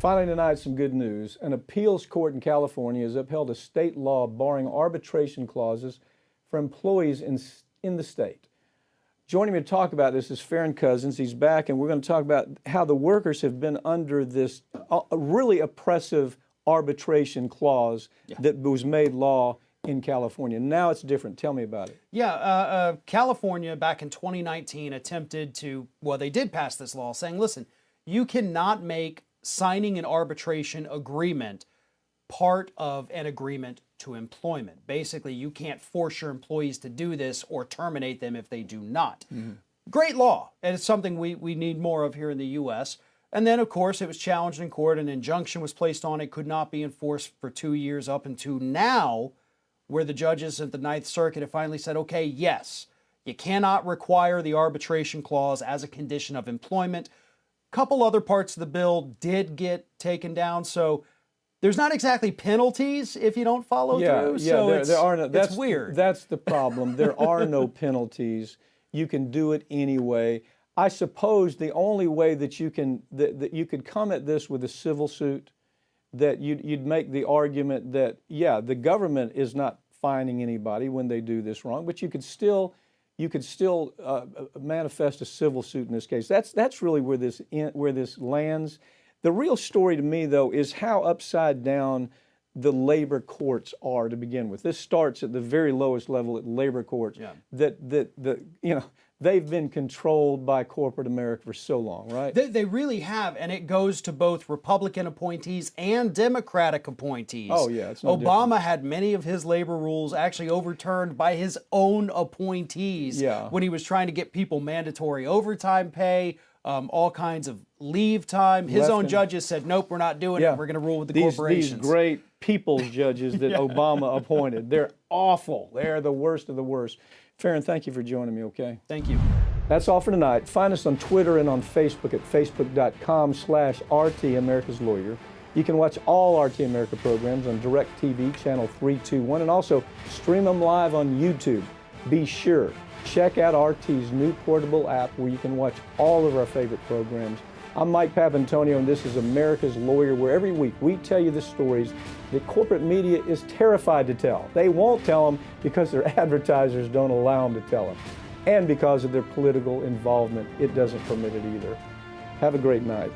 Finally tonight, some good news. An appeals court in California has upheld a state law barring arbitration clauses for employees in the state. Joining me to talk about this is Farron Cousins. He's back, and we're going to talk about how the workers have been under this really oppressive arbitration clause that was made law in California. Now it's different. Tell me about it. Yeah, California back in 2019 attempted to, well, they did pass this law saying, listen, you cannot make signing an arbitration agreement part of an agreement to employment. Basically, you can't force your employees to do this or terminate them if they do not. Great law, and it's something we need more of here in the U.S. And then, of course, it was challenged in court. An injunction was placed on it, could not be enforced for 2 years up until now, where the judges at the Ninth Circuit have finally said, okay, yes, you cannot require the arbitration clause as a condition of employment. Couple other parts of the bill did get taken down, so there's not exactly penalties if you don't follow through. So there are no. It's weird. That's the problem. There are no penalties. You can do it anyway. I suppose the only way that you can that you could come at this with a civil suit, that you'd make the argument that the government is not fining anybody when they do this wrong, but you could still manifest a civil suit in this case. That's really where this lands. The real story to me, though, is how upside down the labor courts are to begin with. This starts at the very lowest level at labor courts. They've been controlled by corporate America for so long, right? They really have, and it goes to both Republican appointees and Democratic appointees. Oh, yeah. It's no Obama had many of his labor rules actually overturned by his own appointees when he was trying to get people mandatory overtime pay, all kinds of leave time. His own judges said, nope, we're not doing it. We're going to rule with the corporations. These great people's judges that Obama appointed, they're awful. They're the worst of the worst. Farron, thank you for joining me, okay? Thank you. That's all for tonight. Find us on Twitter and on Facebook at facebook.com/RT America's Lawyer. You can watch all RT America programs on DirecTV channel 321 and also stream them live on YouTube. Be sure, check out RT's new portable app where you can watch all of our favorite programs. I'm Mike Papantonio, and this is America's Lawyer, where every week we tell you the stories that corporate media is terrified to tell. They won't tell them because their advertisers don't allow them to tell them. And because of their political involvement, it doesn't permit it either. Have a great night.